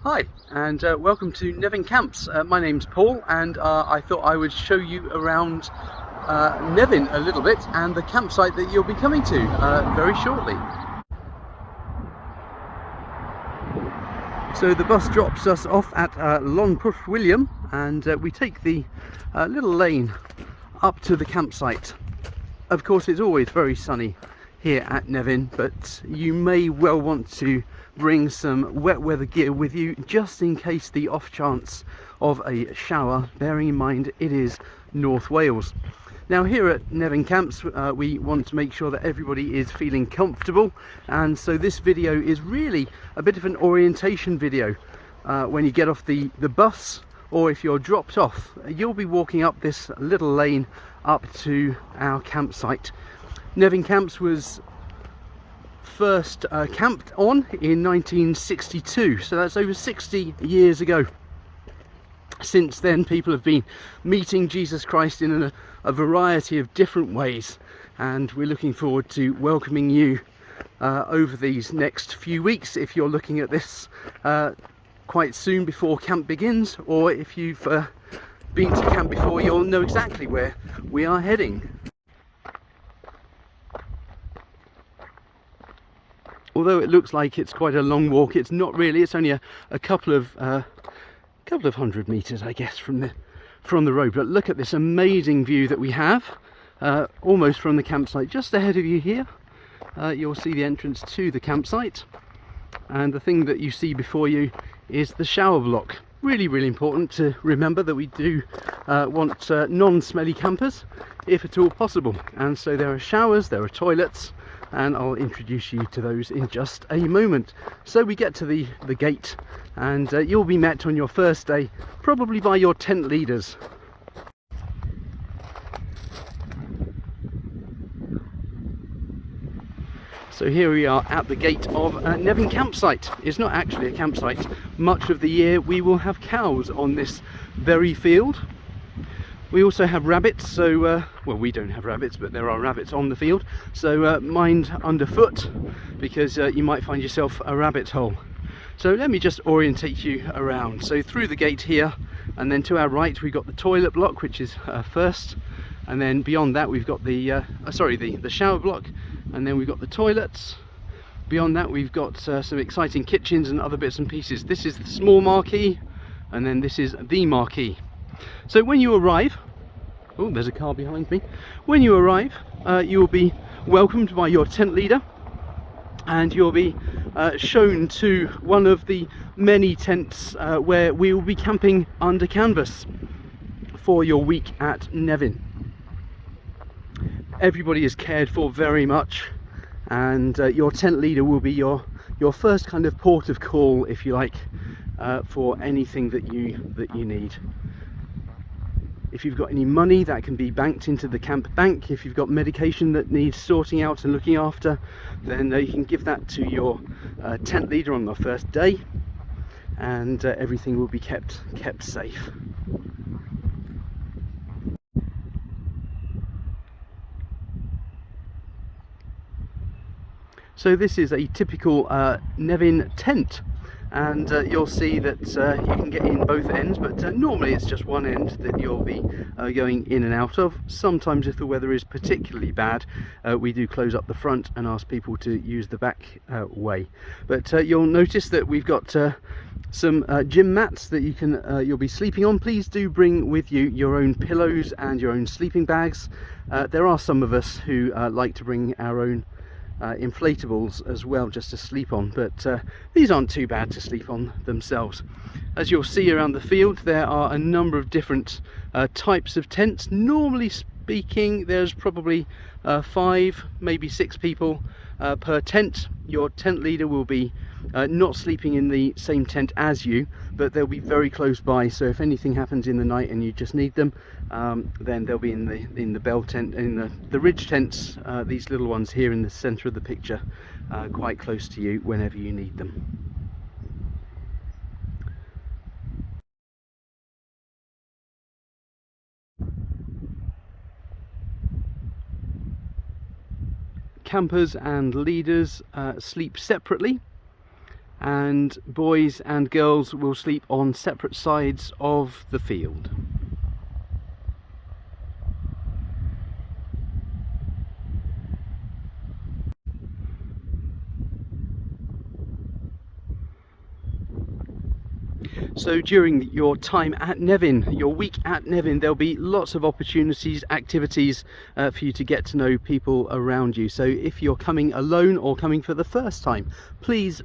Hi, and welcome to Nefyn Camps. My name's Paul, and I thought I would show you around Nefyn a little bit and the campsite that you'll be coming to very shortly. So the bus drops us off at Llanpush William, and we take the little lane up to the campsite. Of course, it's always very sunny here at Nefyn, but you may well want to bring some wet weather gear with you just in case the off chance of a shower, bearing in mind it is North Wales. Now here at Nefyn Camps we want to make sure that everybody is feeling comfortable, and so this video is really a bit of an orientation video. When you get off the bus, or if you're dropped off, you'll be walking up this little lane up to our campsite. Nefyn Camps was first camped on in 1962, so that's over 60 years ago. Since then, people have been meeting Jesus Christ in a variety of different ways, and we're looking forward to welcoming you over these next few weeks. If you're looking at this quite soon before camp begins, or if you've been to camp before, you'll know exactly where we are heading. Although it looks like it's quite a long walk, it's not really. It's only a couple of 100 meters, I guess, from the road. But look at this amazing view that we have almost from the campsite. Just ahead of you here, you'll see the entrance to the campsite, and the thing that you see before you is the shower block. Really important to remember that we do want non-smelly campers if at all possible, and so there are showers, there are toilets, and I'll introduce you to those in just a moment. So we get to the gate, and you'll be met on your first day probably by your tent leaders. So here we are at the gate of Nefyn Campsite. It's not actually a campsite. Much of the year we will have cows on this very field. We also have rabbits, so well, we don't have rabbits, but there are rabbits on the field, so mind underfoot, because you might find yourself a rabbit hole. So let me just orientate you around. So through the gate here, and then to our right we've got the toilet block, which is first, and then beyond that we've got the shower block, and then we've got the toilets. Beyond that we've got some exciting kitchens and other bits and pieces. This is the small marquee, and then this is the marquee. So when you arrive, oh, there's a car behind me. When you arrive, you will be welcomed by your tent leader, and you'll be shown to one of the many tents where we will be camping under canvas for your week at Nefyn. Everybody is cared for very much, and your tent leader will be your first kind of port of call, if you like, for anything that you need. If you've got any money, that can be banked into the camp bank. If you've got medication that needs sorting out and looking after, then you can give that to your tent leader on the first day, and everything will be kept safe. So this is a typical Nefyn tent, and you'll see that you can get in both ends, but normally it's just one end that you'll be going in and out of. Sometimes if the weather is particularly bad, we do close up the front and ask people to use the back way. But you'll notice that we've got some gym mats that you'll be sleeping on. Please do bring with you your own pillows and your own sleeping bags. There are some of us who like to bring our own inflatables as well, just to sleep on, but these aren't too bad to sleep on themselves. As you'll see around the field, there are a number of different types of tents. Normally speaking, there's probably 5, maybe 6 people per tent. Your tent leader will be not sleeping in the same tent as you, but they'll be very close by, so if anything happens in the night and you just need them, then they'll be in the bell tent, in the ridge tents, these little ones here in the center of the picture, quite close to you whenever you need them. Campers and leaders sleep separately, and boys and girls will sleep on separate sides of the field. So during your time at Nefyn, your week at Nefyn, there'll be lots of opportunities, activities for you to get to know people around you. So if you're coming alone or coming for the first time, please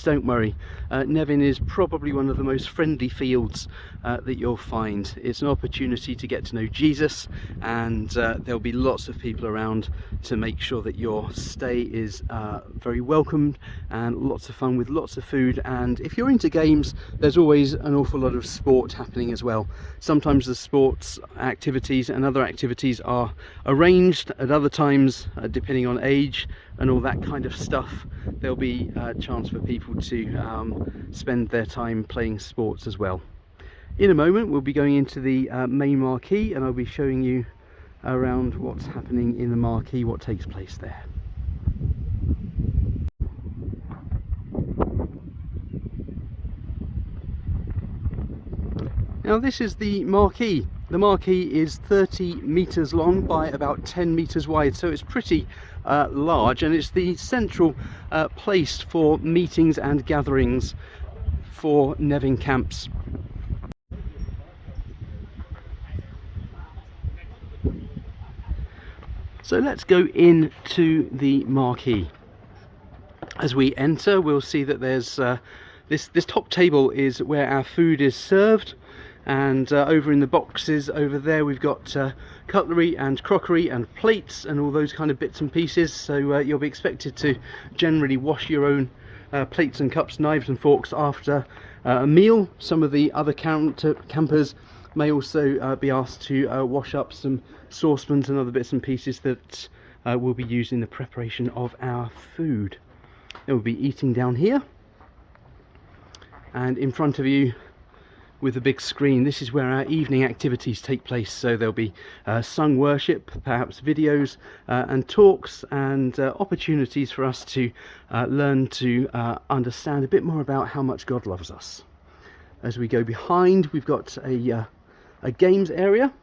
don't worry. Nefyn is probably one of the most friendly fields that you'll find. It's an opportunity to get to know Jesus, and there'll be lots of people around to make sure that your stay is very welcomed and lots of fun with lots of food. And if you're into games, there's always an awful lot of sport happening as well. Sometimes the sports activities and other activities are arranged, at other times depending on age and all that kind of stuff, there'll be a chance for people to spend their time playing sports as well. In a moment we'll be going into the main marquee, and I'll be showing you around what's happening in the marquee, what takes place there. Now this is the marquee. The marquee is 30 meters long by about 10 meters wide, so it's pretty large, and it's the central place for meetings and gatherings for Nefyn camps. So let's go into the marquee. As we enter, we'll see that there's this top table is where our food is served. And over in the boxes over there we've got cutlery and crockery and plates and all those kind of bits and pieces, so you'll be expected to generally wash your own plates and cups, knives and forks after a meal. Some of the other campers may also be asked to wash up some saucepans and other bits and pieces that will be used in the preparation of our food. Then we'll be eating down here, and in front of you with a big screen, this is where our evening activities take place. So there'll be sung worship, perhaps videos and talks, and opportunities for us to learn to understand a bit more about how much God loves us. As we go behind, we've got a games area.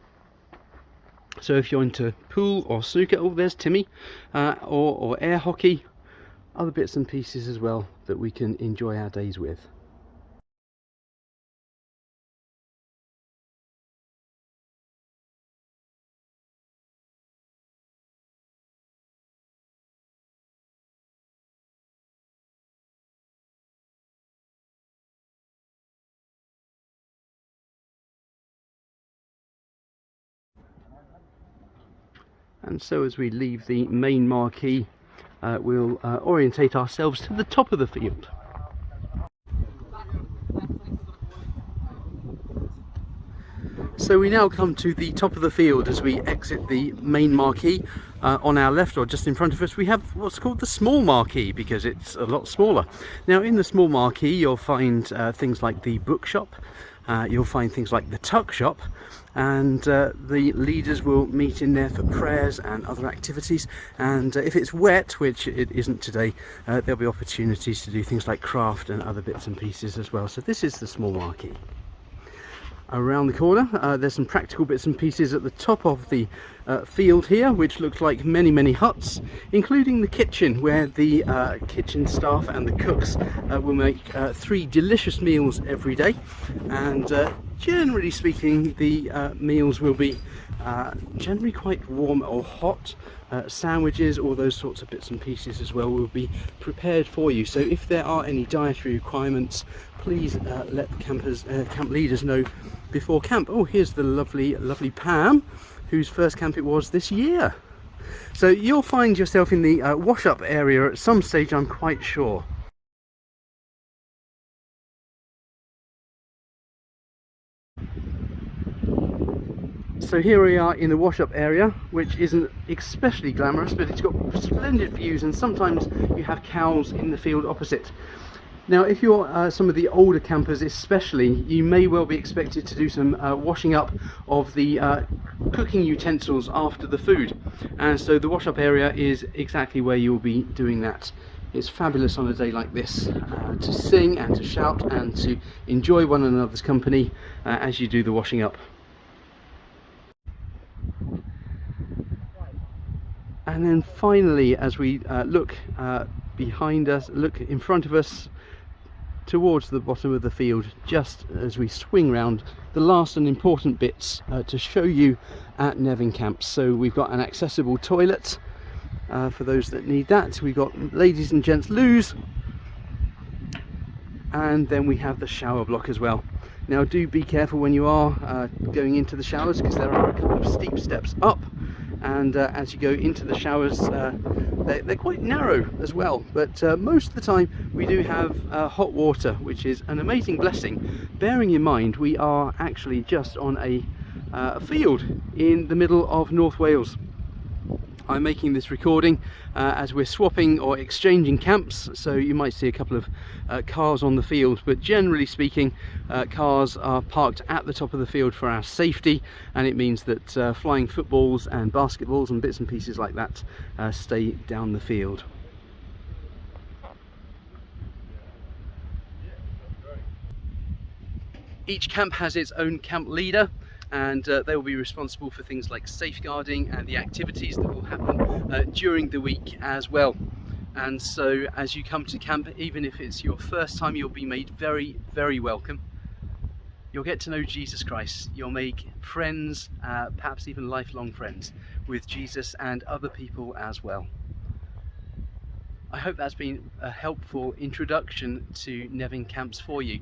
So if you're into pool or snooker, oh there's Timmy, or air hockey, other bits and pieces as well that we can enjoy our days with. And so as we leave the main marquee, we'll orientate ourselves to the top of the field. So we now come to the top of the field as we exit the main marquee. On our left, or just in front of us, we have what's called the small marquee, because it's a lot smaller. Now in the small marquee you'll find things like the bookshop, you'll find things like the tuck shop, and the leaders will meet in there for prayers and other activities. And if it's wet, which it isn't today, there'll be opportunities to do things like craft and other bits and pieces as well. So this is the small marquee. Around the corner there's some practical bits and pieces at the top of the field here, which looks like many huts, including the kitchen, where the kitchen staff and the cooks will make 3 delicious meals every day. And generally speaking, the meals will be generally quite warm or hot. Sandwiches, all those sorts of bits and pieces as well will be prepared for you. So if there are any dietary requirements, please let the camp leaders know before camp. Oh, here's the lovely Pam, whose first camp it was this year. So you'll find yourself in the wash up area at some stage, I'm quite sure. So here we are in the wash up area, which isn't especially glamorous, but it's got splendid views, and sometimes you have cows in the field opposite. Now if you're some of the older campers especially, you may well be expected to do some washing up of the cooking utensils after the food, and so the wash up area is exactly where you'll be doing that It's fabulous on a day like this to sing and to shout and to enjoy one another's company as you do the washing up. And then finally, as we look behind us, look in front of us towards the bottom of the field, just as we swing round, the last and important bits to show you at Nefyn camps. So we've got an accessible toilet for those that need that. We've got ladies and gents loos, and then we have the shower block as well. Now do be careful when you are going into the showers, because there are a couple of steep steps up, and as you go into the showers they're quite narrow as well, but most of the time we do have hot water, which is an amazing blessing, bearing in mind we are actually just on a field in the middle of North Wales. I'm making this recording as we're swapping or exchanging camps, so you might see a couple of cars on the field, but generally speaking cars are parked at the top of the field for our safety, and it means that flying footballs and basketballs and bits and pieces like that stay down the field. Each camp has its own camp leader, and they will be responsible for things like safeguarding and the activities that will happen during the week as well. And so as you come to camp, even if it's your first time, you'll be made very, very welcome. You'll get to know Jesus Christ. You'll make friends, perhaps even lifelong friends with Jesus and other people as well. I hope that's been a helpful introduction to Nefyn camps for you.